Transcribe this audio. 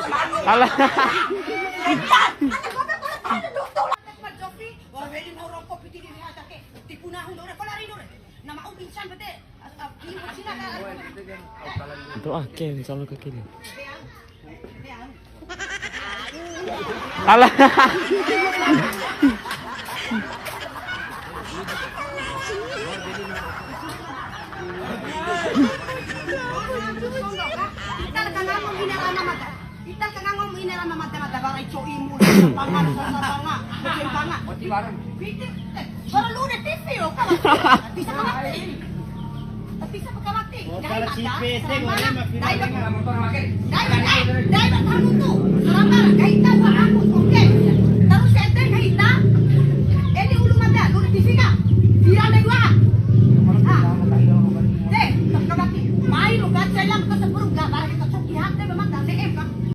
Ala. Ito akin, salo ka kini. Ala. Ital ka nga mo inara na magdamag ay choy mo pangan sa banga sa banga oti barang bitin para lunes tipio ka bisa ka mati bisa ka mati Para sipit, wala mapinag nga dai